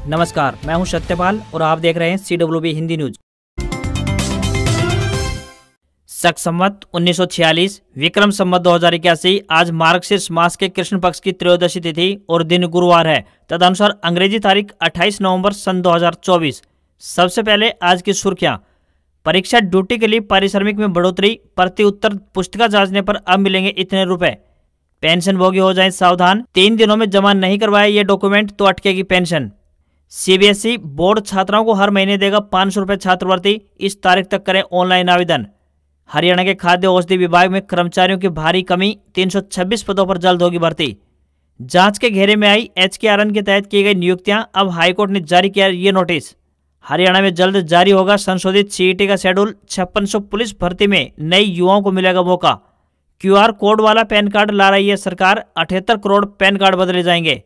नमस्कार, मैं हूं सत्यपाल और आप देख रहे हैं CWB हिंदी न्यूज। शक संवत 1946 विक्रम संवत 2081 आज मार्गशीर्ष मास के कृष्ण पक्ष की त्रयोदशी तिथि और दिन गुरुवार है। तदनुसार अंग्रेजी तारीख 28 नवंबर सन 2024। सबसे पहले आज की सुर्खियां। परीक्षा ड्यूटी के लिए पारिश्रमिक में बढ़ोतरी, प्रति उत्तर पुस्तिका जांचने पर अब मिलेंगे इतने रुपए। पेंशन भोगी हो जाएं सावधान, 3 दिनों में जमा नहीं करवाए ये डॉक्यूमेंट तो अटकेगी पेंशन। CBSE बोर्ड छात्राओं को हर महीने देगा 500 रुपये छात्रवृत्ति, इस तारीख तक करें ऑनलाइन आवेदन। हरियाणा के खाद्य औषधि विभाग में कर्मचारियों की भारी कमी, 326 पदों पर जल्द होगी भर्ती। जांच के घेरे में आई HKRN के तहत की गई नियुक्तियां, अब हाईकोर्ट ने जारी किया ये नोटिस। हरियाणा में जल्द जारी होगा संशोधित CET का शेड्यूल, 5600 पुलिस भर्ती में नई युवाओं को मिलेगा मौका। QR कोड वाला पैन कार्ड ला रही है सरकार, 78 करोड़ पैन कार्ड बदले जाएंगे।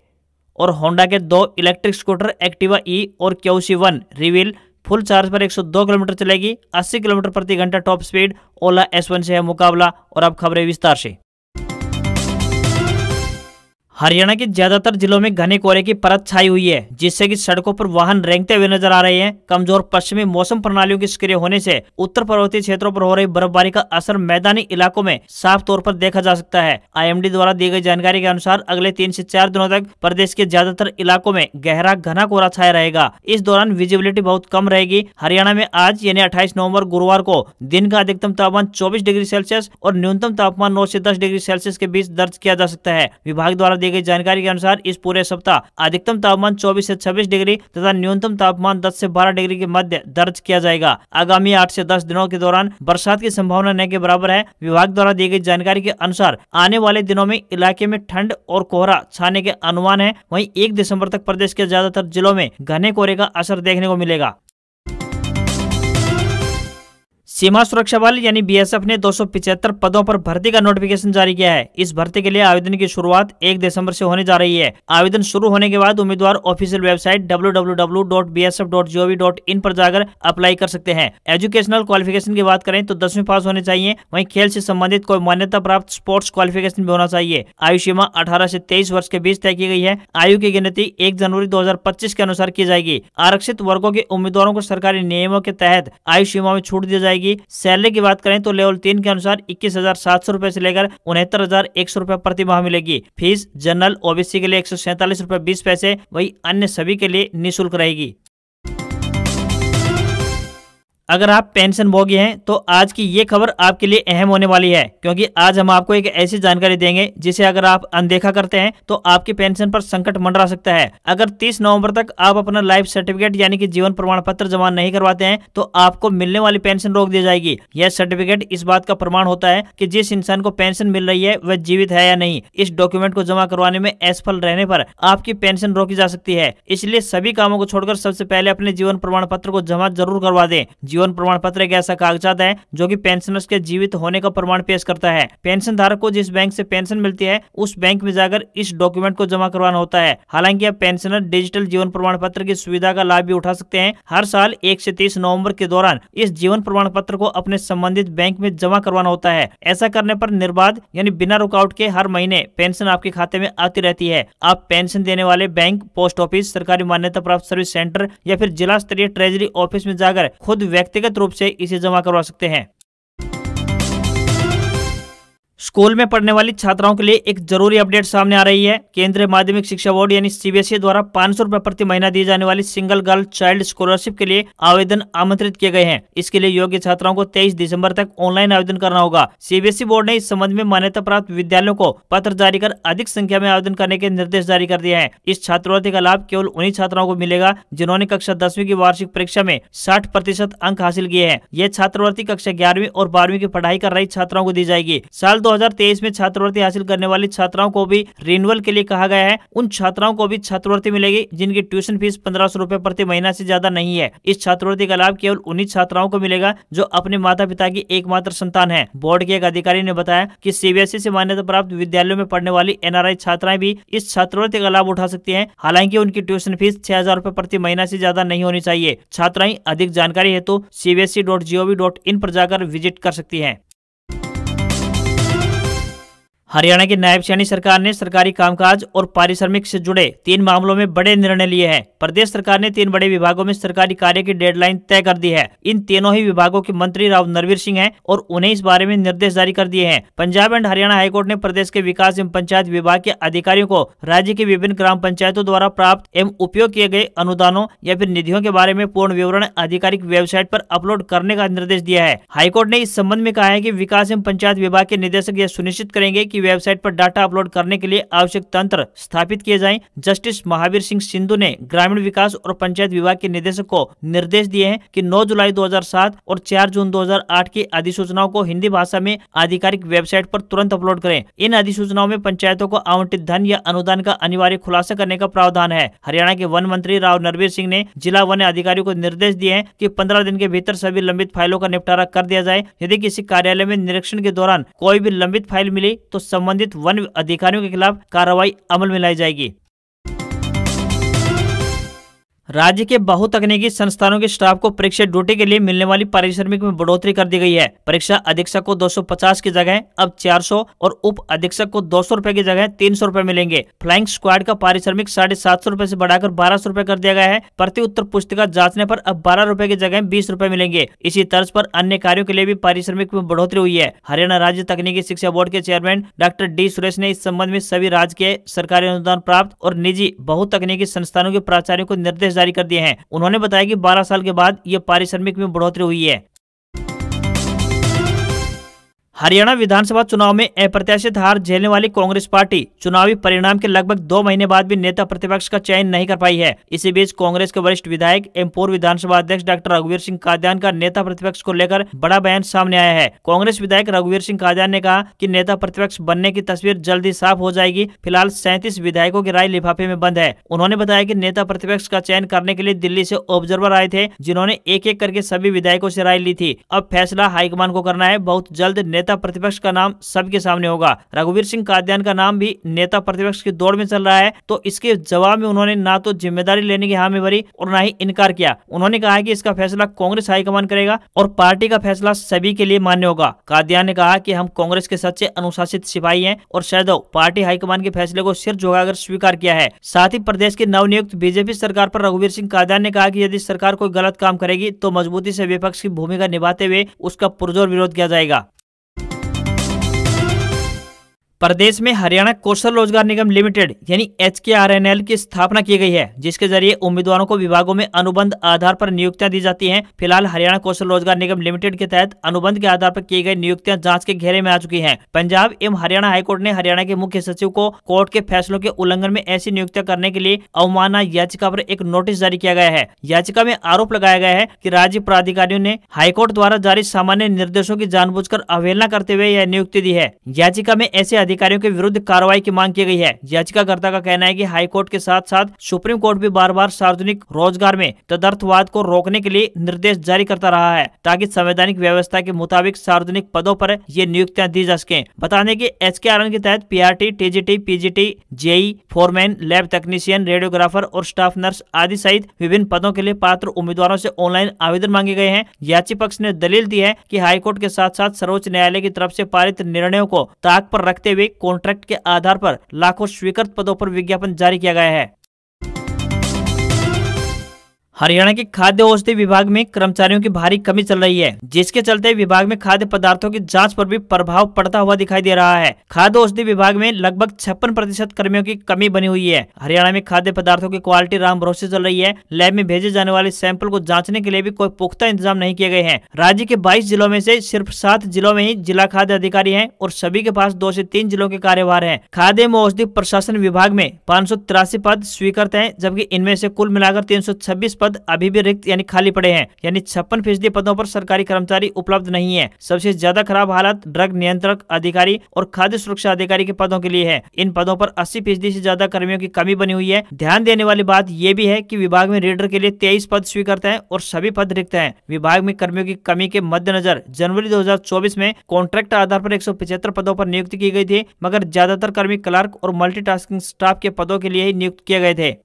और होंडा के 2 इलेक्ट्रिक स्कूटर एक्टिवा E और QC1 रिवील फुल चार्ज पर 102 किलोमीटर चलेगी, 80 किलोमीटर प्रति घंटा टॉप स्पीड। ओला S1 से है मुकाबला। और अब खबरें विस्तार से। हरियाणा के ज्यादातर जिलों में घने कोहरे की परत छाई हुई है, जिससे कि सड़कों पर वाहन रेंगते हुए नजर आ रहे हैं। कमजोर पश्चिमी मौसम प्रणालियों के सक्रिय होने से उत्तर पर्वतीय क्षेत्रों पर हो रही बर्फबारी का असर मैदानी इलाकों में साफ तौर पर देखा जा सकता है। IMD द्वारा दी गई जानकारी के अनुसार अगले 3 से 4 दिनों तक प्रदेश के ज्यादातर इलाकों में गहरा घना कोहरा छाया रहेगा। इस दौरान विजिबिलिटी बहुत कम रहेगी। हरियाणा में आज यानी 28 नवंबर गुरुवार को दिन का अधिकतम तापमान 24 डिग्री सेल्सियस और न्यूनतम तापमान 9 से 10 डिग्री सेल्सियस के बीच दर्ज किया जा सकता है। विभाग द्वारा दी गई जानकारी के अनुसार इस पूरे सप्ताह अधिकतम तापमान 24 से 26 डिग्री तथा न्यूनतम तापमान 10 से 12 डिग्री के मध्य दर्ज किया जाएगा। आगामी 8 से 10 दिनों के दौरान बरसात की संभावना न के बराबर है। विभाग द्वारा दी गई जानकारी के अनुसार आने वाले दिनों में इलाके में ठंड और कोहरा छाने के अनुमान है। वहीं 1 दिसंबर तक प्रदेश के ज्यादातर जिलों में घने कोहरे का असर देखने को मिलेगा। सीमा सुरक्षा बल यानी BSF ने 275 पदों पर भर्ती का नोटिफिकेशन जारी किया है। इस भर्ती के लिए आवेदन की शुरुआत 1 दिसंबर से होने जा रही है। आवेदन शुरू होने के बाद उम्मीदवार ऑफिशियल वेबसाइट www.bsf.gov.in पर जाकर अप्लाई कर सकते हैं। एजुकेशनल क्वालिफिकेशन की बात करें तो 10वीं पास होने चाहिए। वहीं खेल से संबंधित कोई मान्यता प्राप्त स्पोर्ट्स क्वालिफिकेशन भी होना चाहिए। आयु सीमा 18 से 23 वर्ष के बीच तय की गई है। आयु की गिनती 1 जनवरी 2025 के अनुसार की जाएगी। आरक्षित वर्गों के उम्मीदवारों को सरकारी नियमों के तहत आयु सीमा में छूट दी जाएगी। सैलरी की बात करें तो लेवल 3 के अनुसार 21,700 रुपए से लेकर 69,100 रुपए प्रति माह मिलेगी। फीस जनरल OBC के लिए 147 रुपए 20 पैसे, वही अन्य सभी के लिए निःशुल्क रहेगी। अगर आप पेंशन भोगी हैं तो आज की ये खबर आपके लिए अहम होने वाली है, क्योंकि आज हम आपको एक ऐसी जानकारी देंगे जिसे अगर आप अनदेखा करते हैं तो आपकी पेंशन पर संकट मंडरा सकता है। अगर 30 नवंबर तक आप अपना लाइफ सर्टिफिकेट यानी कि जीवन प्रमाण पत्र जमा नहीं करवाते हैं तो आपको मिलने वाली पेंशन रोक दी जाएगी। यह सर्टिफिकेट इस बात का प्रमाण होता है कि जिस इंसान को पेंशन मिल रही है वह जीवित है या नहीं। इस डॉक्यूमेंट को जमा करवाने में असफल रहने पर आपकी पेंशन रोकी जा सकती है। इसलिए सभी कामों को छोड़कर सबसे पहले अपने जीवन प्रमाण पत्र को जमा जरूर करवा दें। जीवन प्रमाण पत्र एक ऐसा कागजात है जो कि पेंशनर्स के जीवित होने का प्रमाण पेश करता है। पेंशन धारक को जिस बैंक से पेंशन मिलती है उस बैंक में जाकर इस डॉक्यूमेंट को जमा करवाना होता है। हालांकि अब पेंशनर डिजिटल जीवन प्रमाण पत्र की सुविधा का लाभ भी उठा सकते हैं। हर साल 1 से 30 नवंबर के दौरान इस जीवन प्रमाण पत्र को अपने संबंधित बैंक में जमा करवाना होता है। ऐसा करने पर निर्बाध यानी बिना रुकावट के हर महीने पेंशन आपके खाते में आती रहती है। आप पेंशन देने वाले बैंक, पोस्ट ऑफिस, सरकारी मान्यता प्राप्त सर्विस सेंटर या फिर जिला स्तरीय ट्रेजरी ऑफिस में जाकर खुद व्यक्तिगत रूप से इसे जमा करवा सकते हैं। स्कूल में पढ़ने वाली छात्राओं के लिए एक जरूरी अपडेट सामने आ रही है। केंद्रीय माध्यमिक शिक्षा बोर्ड यानी CBSE द्वारा 500 रुपए प्रति महीना दी जाने वाली सिंगल गर्ल चाइल्ड स्कॉलरशिप के लिए आवेदन आमंत्रित किए गए हैं। इसके लिए योग्य छात्राओं को 23 दिसंबर तक ऑनलाइन आवेदन करना होगा। CBSE बोर्ड ने इस संबंध में मान्यता प्राप्त विद्यालयों को पत्र जारी कर अधिक संख्या में आवेदन करने के निर्देश जारी कर दिए हैं। इस छात्रवृत्ति का लाभ केवल उन्हीं छात्राओं को मिलेगा जिन्होंने कक्षा 10वीं की वार्षिक परीक्षा में 60% अंक हासिल किए हैं। यह छात्रवृत्ति कक्षा 11वीं और 12वीं की पढ़ाई कर रही छात्राओं को दी जाएगी। साल 2023 में छात्रवृत्ति हासिल करने वाली छात्राओं को भी रिन्यूअल के लिए कहा गया है। उन छात्राओं को भी छात्रवृत्ति मिलेगी जिनकी ट्यूशन फीस 1500 रुपए प्रति महीना से ज्यादा नहीं है। इस छात्रवृत्ति का लाभ केवल उन्हीं छात्राओं को मिलेगा जो अपने माता पिता की एकमात्र संतान है। बोर्ड के एक अधिकारी ने बताया कि CBSE से मान्यता प्राप्त विद्यालयों में पढ़ने वाली NRI छात्राएं भी इस छात्रवृत्ति का लाभ उठा सकती हैं। हालांकि उनकी ट्यूशन फीस 6000 रुपए प्रति महीना से ज्यादा नहीं होनी चाहिए। छात्राएं अधिक जानकारी हेतु cbse.gov.in पर जाकर विजिट कर सकती हैं। हरियाणा की नायब सैनी सरकार ने सरकारी कामकाज और पारिश्रमिक से जुड़े 3 मामलों में बड़े निर्णय लिए हैं। प्रदेश सरकार ने 3 बड़े विभागों में सरकारी कार्य की डेडलाइन तय कर दी है। इन तीनों ही विभागों के मंत्री राव नरवीर सिंह हैं और उन्हें इस बारे में निर्देश जारी कर दिए हैं। पंजाब एंड हरियाणा हाईकोर्ट ने प्रदेश के विकास एवं पंचायत विभाग के अधिकारियों को राज्य के विभिन्न ग्राम पंचायतों द्वारा प्राप्त एवं उपयोग किए गए अनुदानों या फिर निधियों के बारे में पूर्ण विवरण आधिकारिक वेबसाइट पर अपलोड करने का निर्देश दिया है। हाईकोर्ट ने इस संबंध में कहा है कि विकास एवं पंचायत विभाग के निदेशक यह सुनिश्चित करेंगे कि वेबसाइट पर डाटा अपलोड करने के लिए आवश्यक तंत्र स्थापित किए जाएं। जस्टिस महावीर सिंह सिंधु ने ग्रामीण विकास और पंचायत विभाग के निदेशक को निर्देश दिए हैं कि 9 जुलाई 2007 और 4 जून 2008 की अधिसूचनाओं को हिंदी भाषा में आधिकारिक वेबसाइट पर तुरंत अपलोड करें। इन अधिसूचनाओं में पंचायतों को आवंटित धन या अनुदान का अनिवार्य खुलासा करने का प्रावधान है। हरियाणा के वन मंत्री राव नरवीर सिंह ने जिला वन अधिकारियों को निर्देश दिए हैं कि 15 दिन के भीतर सभी लंबित फाइलों का निपटारा कर दिया जाए। यदि किसी कार्यालय में निरीक्षण के दौरान कोई भी लंबित फाइल मिली तो संबंधित वन अधिकारियों के खिलाफ कार्रवाई अमल में लाई जाएगी। राज्य के बहुतकनीकी संस्थानों के स्टाफ को परीक्षा ड्यूटी के लिए मिलने वाली पारिश्रमिक में बढ़ोतरी कर दी गई है। परीक्षा अधीक्षक को 250 की जगह अब 400 और उप अधीक्षक को 200 रुपए की जगह 300 रुपए मिलेंगे। फ्लाइंग स्क्वाड का पारिश्रमिक 750 रुपए से बढ़ाकर 1200 रुपए कर दिया गया है। प्रति उत्तर पुस्तिका जांचने पर अब 12 रुपए की जगह 20 रुपए मिलेंगे। इसी तर्ज पर अन्य कार्यों के लिए भी पारिश्रमिक में बढ़ोतरी हुई है। हरियाणा राज्य तकनीकी शिक्षा बोर्ड के चेयरमैन डॉक्टर डी सुरेश ने इस संबंध में सभी राजकीय सरकारी अनुदान प्राप्त और निजी बहुतकनीकी संस्थानों के प्राचार्यों को निर्देश जारी कर दिए हैं। उन्होंने बताया कि 12 साल के बाद ये पारिश्रमिक में बढ़ोतरी हुई है। हरियाणा विधानसभा चुनाव में अप्रत्याशित हार झेलने वाली कांग्रेस पार्टी चुनावी परिणाम के लगभग 2 महीने बाद भी नेता प्रतिपक्ष का चयन नहीं कर पाई है। इसी बीच कांग्रेस के वरिष्ठ विधायक एवं पूर्व विधानसभा अध्यक्ष डॉक्टर रघुवीर सिंह कादियान का नेता प्रतिपक्ष को लेकर बड़ा बयान सामने आया है। कांग्रेस विधायक रघुवीर सिंह कादियान ने कहा कि नेता प्रतिपक्ष बनने की तस्वीर जल्द ही साफ हो जाएगी। फिलहाल 37 विधायकों की राय लिफाफे में बंद है। उन्होंने बताया कि नेता प्रतिपक्ष का चयन करने के लिए दिल्ली से ऑब्जर्वर आए थे, जिन्होंने एक एक करके सभी विधायकों से राय ली थी। अब फैसला हाईकमान को करना है। बहुत जल्द नेता प्रतिपक्ष का नाम सबके सामने होगा। रघुवीर सिंह कादियान का नाम भी नेता प्रतिपक्ष की दौड़ में चल रहा है, तो इसके जवाब में उन्होंने ना तो जिम्मेदारी लेने की हामी भरी और ना ही इनकार किया। उन्होंने कहा कि इसका फैसला कांग्रेस हाईकमान करेगा और पार्टी का फैसला सभी के लिए मान्य होगा। कादियान ने कहा कि हम कांग्रेस के सच्चे अनुशासित सिपाही हैं और शायद पार्टी हाईकमान के फैसले को सिर झुकाकर स्वीकार किया है। साथ ही प्रदेश की नवनियुक्त बीजेपी सरकार पर रघुवीर सिंह कादियान ने कहा कि यदि सरकार कोई गलत काम करेगी तो मजबूती से विपक्ष की भूमिका निभाते हुए उसका पुरजोर विरोध किया जाएगा। प्रदेश में हरियाणा कौशल रोजगार निगम लिमिटेड यानी HKRNL की स्थापना की गई है, जिसके जरिए उम्मीदवारों को विभागों में अनुबंध आधार पर नियुक्तियां दी जाती हैं। फिलहाल हरियाणा कौशल रोजगार निगम लिमिटेड के तहत अनुबंध के आधार पर की गई नियुक्तियां जांच के घेरे में आ चुकी हैं। पंजाब एवं हरियाणा हाईकोर्ट ने हरियाणा के मुख्य सचिव को कोर्ट के फैसलों के उल्लंघन में ऐसी नियुक्तियां करने के लिए अवमानना याचिका पर एक नोटिस जारी किया गया है। याचिका में आरोप लगाया गया है कि राज्य प्राधिकारियों ने हाईकोर्ट द्वारा जारी सामान्य निर्देशों की जानबूझकर अवहेलना करते हुए यह नियुक्ति दी है। याचिका में ऐसे अधिकारियों के विरुद्ध कार्रवाई की मांग की गई है। याचिकाकर्ता का कहना है कि हाईकोर्ट के साथ साथ सुप्रीम कोर्ट भी बार बार सार्वजनिक रोजगार में तदर्थवाद को रोकने के लिए निर्देश जारी करता रहा है, ताकि संवैधानिक व्यवस्था के मुताबिक सार्वजनिक पदों पर ये नियुक्तियां दी जा सकें। बता दें कि HKRN के तहत PRT, TGT, PGT, JE, foreman, lab technician, radiographer और स्टाफ नर्स आदि सहित विभिन्न पदों के लिए पात्र उम्मीदवारों से ऑनलाइन आवेदन मांगे गए हैं। याची पक्ष ने दलील दी है कि हाईकोर्ट के साथ साथ सर्वोच्च न्यायालय की तरफ से पारित निर्णयों को ताक पर रखते हुए कॉन्ट्रैक्ट के आधार पर लाखों स्वीकृत पदों पर विज्ञापन जारी किया गया है। हरियाणा के खाद्य औषधि विभाग में कर्मचारियों की भारी कमी चल रही है, जिसके चलते विभाग में खाद्य पदार्थों की जांच पर भी प्रभाव पड़ता हुआ दिखाई दे रहा है। खाद्य औषधि विभाग में लगभग 56% कर्मियों की कमी बनी हुई है। हरियाणा में खाद्य पदार्थों की क्वालिटी राम भरोसे चल रही है। लैब में भेजे जाने वाले सैंपल को जांचने के लिए भी कोई पुख्ता इंतजाम नहीं किए गए हैं। राज्य के 22 जिलों में से सिर्फ 7 जिलों में ही जिला खाद्य अधिकारी हैं और सभी के पास 2 से 3 जिलों के कार्यभार हैं। खाद्य एवं औषधि प्रशासन विभाग में 583 पद स्वीकृत हैं, जबकि इनमें से कुल मिलाकर 326 पद अभी भी रिक्त यानी खाली पड़े हैं। यानी 56% पदों पर सरकारी कर्मचारी उपलब्ध नहीं है। सबसे ज्यादा खराब हालत ड्रग नियंत्रक अधिकारी और खाद्य सुरक्षा अधिकारी के पदों के लिए है। इन पदों पर 80% से ज्यादा कर्मियों की कमी बनी हुई है। ध्यान देने वाली बात यह भी है कि विभाग में रीडर के लिए 23 पद स्वीकृत हैं और सभी पद रिक्त हैं। विभाग में कर्मियों की कमी के मद्देनजर जनवरी 2024 में कॉन्ट्रैक्ट आधार पर 175 पदों पर नियुक्ति की गई थी, मगर ज्यादातर कर्मी क्लर्क और मल्टीटास्किंग स्टाफ के पदों के लिए ही नियुक्त किए गए थे।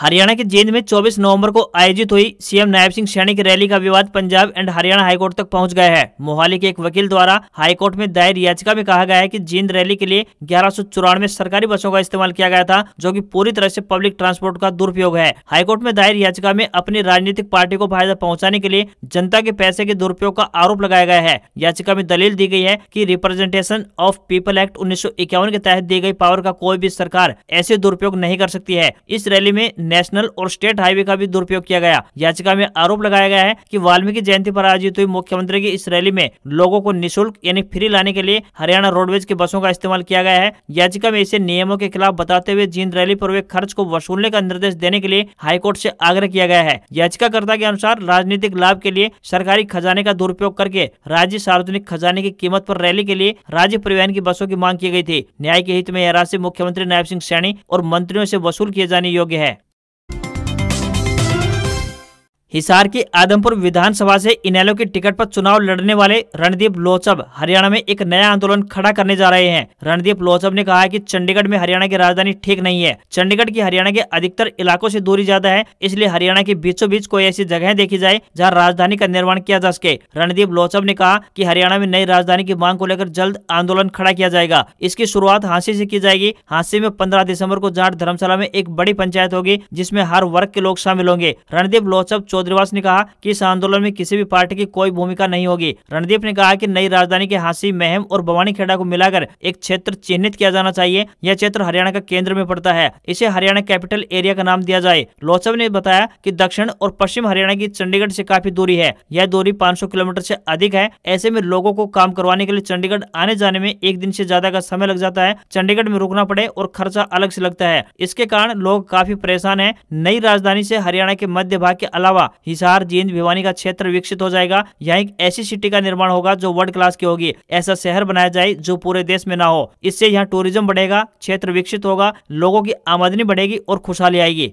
हरियाणा के जींद में 24 नवंबर को आयोजित हुई सीएम नायब सिंह सैनी की रैली का विवाद पंजाब एंड हरियाणा हाईकोर्ट तक पहुंच गया है। मोहाली के एक वकील द्वारा हाईकोर्ट में दायर याचिका में कहा गया है कि जींद रैली के लिए 1194 सरकारी बसों का इस्तेमाल किया गया था, जो कि पूरी तरह से पब्लिक ट्रांसपोर्ट का दुरुपयोग है। हाईकोर्ट में दायर याचिका में अपनी राजनीतिक पार्टी को फायदा पहुंचाने के लिए जनता के पैसे के दुरुपयोग का आरोप लगाया गया है। याचिका में दलील दी गई है कि रिप्रेजेंटेशन ऑफ पीपल एक्ट 1951 के तहत दी गई पावर का कोई भी सरकार ऐसे दुरुपयोग नहीं कर सकती है। इस रैली में नेशनल और स्टेट हाईवे का भी दुरुपयोग किया गया। याचिका में आरोप लगाया गया है कि वाल्मीकि जयंती पर आयोजित हुई मुख्यमंत्री की इस रैली में लोगों को निःशुल्क यानी फ्री लाने के लिए हरियाणा रोडवेज की बसों का इस्तेमाल किया गया है। याचिका में इसे नियमों के खिलाफ बताते हुए जींद रैली पर हुए खर्च को वसूलने का निर्देश देने के लिए हाईकोर्ट से आग्रह किया गया है। याचिकाकर्ता के अनुसार राजनीतिक लाभ के लिए सरकारी खजाने का दुरुपयोग करके राज्य सार्वजनिक खजाने की कीमत पर रैली के लिए राज्य परिवहन की बसों की मांग की गई थी। न्याय के हित में यह राशि मुख्यमंत्री नायब सिंह सैनी और मंत्रियों से वसूल किए जाने योग्य है। हिसार की आदमपुर विधानसभा से इनेलो की टिकट पर चुनाव लड़ने वाले रणदीप लोचब हरियाणा में एक नया आंदोलन खड़ा करने जा रहे हैं। रणदीप लोचब ने कहा है कि चंडीगढ़ में हरियाणा की राजधानी ठीक नहीं है। चंडीगढ़ की हरियाणा के अधिकतर इलाकों से दूरी ज्यादा है, इसलिए हरियाणा के बीचों बीच कोई ऐसी जगह देखी जाए जहां राजधानी का निर्माण किया जा सके। रणदीप लोचब ने कहा कि हरियाणा में नई राजधानी की मांग को लेकर जल्द आंदोलन खड़ा किया जाएगा। इसकी शुरुआत हांसी से की जाएगी। हांसी में 15 दिसंबर को जाट धर्मशाला में एक बड़ी पंचायत होगी जिसमें हर वर्ग के लोग शामिल होंगे। रणदीप लोचब चौधरीवास ने कहा कि इस आंदोलन में किसी भी पार्टी की कोई भूमिका नहीं होगी। रणदीप ने कहा कि नई राजधानी के हांसी, महम और भवानी खेड़ा को मिलाकर एक क्षेत्र चिन्हित किया जाना चाहिए। यह क्षेत्र हरियाणा का केंद्र में पड़ता है, इसे हरियाणा कैपिटल एरिया का नाम दिया जाए। लोचब ने बताया कि दक्षिण और पश्चिम हरियाणा की चंडीगढ़ से काफी दूरी है। यह दूरी 500 किलोमीटर से अधिक है। ऐसे में लोगों को काम करवाने के लिए चंडीगढ़ आने जाने में एक दिन से ज्यादा का समय लग जाता है। चंडीगढ़ में रुकना पड़े और खर्चा अलग से लगता है। इसके कारण लोग काफी परेशान हैं। नई राजधानी से हरियाणा के मध्य भाग के अलावा हिसार, जींद, भिवानी का क्षेत्र विकसित हो जाएगा। यहाँ एक ऐसी सिटी का निर्माण होगा जो वर्ल्ड क्लास की होगी। ऐसा शहर बनाया जाए जो पूरे देश में ना हो। इससे यहाँ टूरिज्म बढ़ेगा, क्षेत्र विकसित होगा, लोगों की आमदनी बढ़ेगी और खुशहाली आएगी।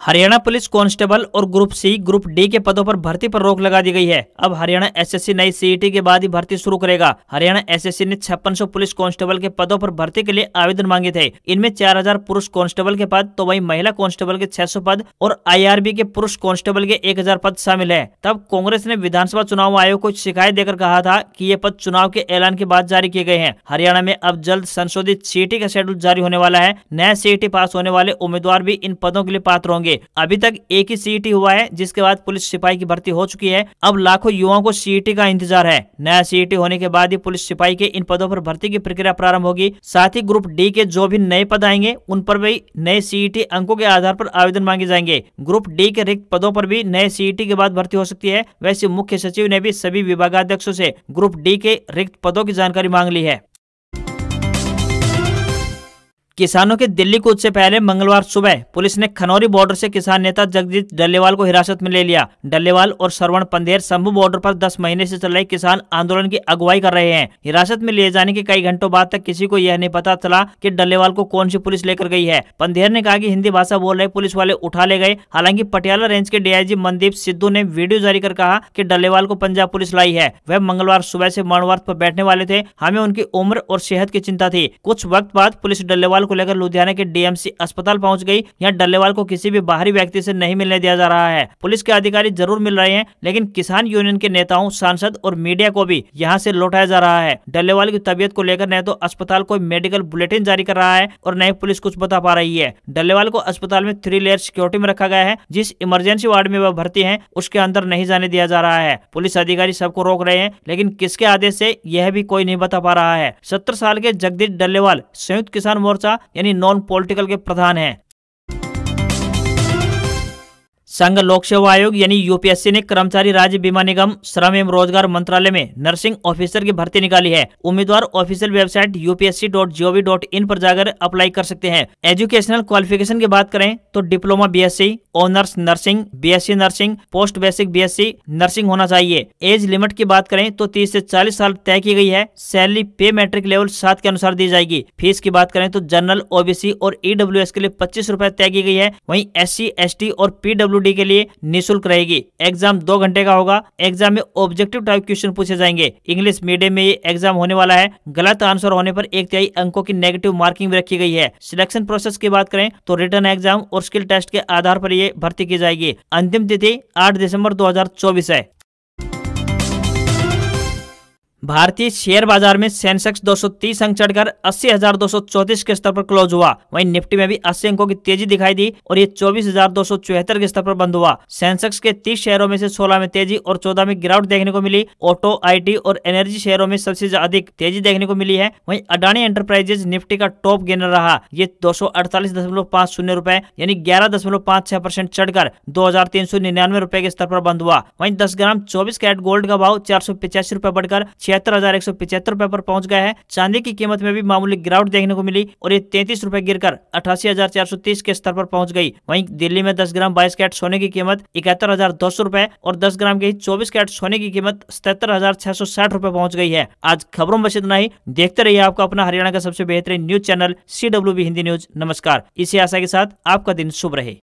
हरियाणा पुलिस कांस्टेबल और ग्रुप सी, ग्रुप डी के पदों पर भर्ती पर रोक लगा दी गई है। अब हरियाणा एसएससी नई सीईटी के बाद ही भर्ती शुरू करेगा। हरियाणा एसएससी ने 5600 पुलिस कांस्टेबल के पदों पर भर्ती के लिए आवेदन मांगे थे। इनमें 4000 पुरुष कांस्टेबल के पद, तो वहीं महिला कांस्टेबल के 600 पद और आईआरबी के पुरुष कांस्टेबल के 1000 पद शामिल है। तब कांग्रेस ने विधानसभा चुनाव आयोग को शिकायत देकर कहा था कि ये पद चुनाव के ऐलान के बाद जारी किए गए हैं। हरियाणा में अब जल्द संशोधित सीईटी का शेड्यूल जारी होने वाला है। नया सीईटी पास होने वाले उम्मीदवार भी इन पदों के लिए पात्र होंगे। अभी तक एक ही सीईटी हुआ है, जिसके बाद पुलिस सिपाही की भर्ती हो चुकी है। अब लाखों युवाओं को सीईटी का इंतजार है। नया सीईटी होने के बाद ही पुलिस सिपाही के इन पदों पर भर्ती की प्रक्रिया प्रारंभ होगी। साथ ही ग्रुप डी के जो भी नए पद आएंगे उन पर भी नए सीईटी अंकों के आधार पर आवेदन मांगे जाएंगे। ग्रुप डी के रिक्त पदों पर भी नए सीईटी के बाद भर्ती हो सकती है। वैसे मुख्य सचिव ने भी सभी विभागाध्यक्षों से ग्रुप डी के रिक्त पदों की जानकारी मांग ली है। किसानों के दिल्ली कूच से पहले मंगलवार सुबह पुलिस ने खनौरी बॉर्डर से किसान नेता जगजीत डल्लेवाल को हिरासत में ले लिया। डल्लेवाल और श्रवण पंदेर शंभू बॉर्डर पर 10 महीने से चल रहे किसान आंदोलन की अगुवाई कर रहे हैं। हिरासत में लिए जाने के कई घंटों बाद तक किसी को यह नहीं पता चला कि डल्लेवाल को कौन सी पुलिस लेकर गई है। पंदेर ने कहा कि हिंदी भाषा बोल रहे पुलिस वाले उठा ले गए। हालांकि पटियाला रेंज के डीआईजी मनदीप सिद्धू ने वीडियो जारी कर कहा कि डल्लेवाल को पंजाब पुलिस लाई है। वह मंगलवार सुबह से मानवार्थ पर बैठने वाले थे। हमें उनकी उम्र और सेहत की चिंता थी। कुछ वक्त बाद पुलिस डल्लेवाल को लेकर लुधियाना के डीएमसी अस्पताल पहुंच गई। यहाँ डल्लेवाल को किसी भी बाहरी व्यक्ति से नहीं मिलने दिया जा रहा है। पुलिस के अधिकारी जरूर मिल रहे हैं, लेकिन किसान यूनियन के नेताओं, सांसद और मीडिया को भी यहाँ से लौटाया जा रहा है। डल्लेवाल की तबीयत को लेकर न तो अस्पताल कोई मेडिकल बुलेटिन जारी कर रहा है और न ही पुलिस कुछ बता पा रही है। डल्लेवाल को अस्पताल में 3 लेयर सिक्योरिटी में रखा गया है। जिस इमरजेंसी वार्ड में वह भर्ती है उसके अंदर नहीं जाने दिया जा रहा है। पुलिस अधिकारी सबको रोक रहे हैं, लेकिन किसके आदेश से यह भी कोई नहीं बता पा रहा है। 70 साल के जगदीश डल्लेवाल संयुक्त किसान मोर्चा यानी नॉन पॉलिटिकल के प्रधान हैं। संघ लोक सेवा आयोग यानी यूपीएससी ने कर्मचारी राज्य बीमा निगम, श्रम एवं रोजगार मंत्रालय में नर्सिंग ऑफिसर की भर्ती निकाली है। उम्मीदवार ऑफिशियल वेबसाइट upsc.gov.in पर जाकर अप्लाई कर सकते हैं। एजुकेशनल क्वालिफिकेशन की बात करें तो diploma BSc, honours nursing, BSc nursing, post basic BSc nursing होना चाहिए। एज लिमिट की बात करें तो 30 से 40 साल तय की गई है। सैलरी पे मैट्रिक लेवल 7 के अनुसार दी जाएगी। फीस की बात करें तो जनरल, ओबीसी और ईडब्ल्यूएस के लिए 25 रुपए तय की गई है। वहीं SC, ST और PWD ग्रुप डी के लिए निःशुल्क रहेगी। एग्जाम 2 घंटे का होगा। एग्जाम में ऑब्जेक्टिव टाइप क्वेश्चन पूछे जाएंगे। इंग्लिश मीडियम में ये एग्जाम होने वाला है। गलत आंसर होने पर 1/3 अंकों की नेगेटिव मार्किंग भी रखी गई है। सिलेक्शन प्रोसेस की बात करें तो रिटन एग्जाम और स्किल टेस्ट के आधार पर ये भर्ती की जाएगी। अंतिम तिथि 8 दिसंबर 2024 है। भारतीय शेयर बाजार में सेंसेक्स 230 अंक चढ़कर 80,234 के स्तर पर क्लोज हुआ। वहीं निफ्टी में भी 80 अंकों की तेजी दिखाई दी और ये 24,274 के स्तर पर बंद हुआ। सेंसेक्स के 30 शेयरों में से 16 में तेजी और 14 में गिरावट देखने को मिली। ऑटो, आईटी और एनर्जी शेयरों में सबसे अधिक तेजी देखने को मिली है। वहीं अडानी एंटरप्राइजेज निफ्टी का टॉप गेनर रहा। ये 248.50 रुपए यानी 11.56% चढ़कर 2,399 रुपए के स्तर पर बंद हुआ। वहीं 10 ग्राम 24 कैरेट गोल्ड का भाव 485 रुपए बढ़कर 76,175 रुपए पर पहुंच गया है। चांदी की कीमत में भी मामूली गिरावट देखने को मिली और ये 33 रुपए गिरकर 88,430 के स्तर पर पहुंच गई। वहीं दिल्ली में 10 ग्राम 22 कैरेट सोने की कीमत 71,200 रुपए और 10 ग्राम के 24 कैरेट सोने की कीमत 77,660 रुपए पहुंच गई है। आज खबरों में बस इतना ही। देखते रहिए आपका अपना हरियाणा का सबसे बेहतरीन news channel CWB Hindi news. नमस्कार। इसी आशा के साथ आपका दिन शुभ रहे।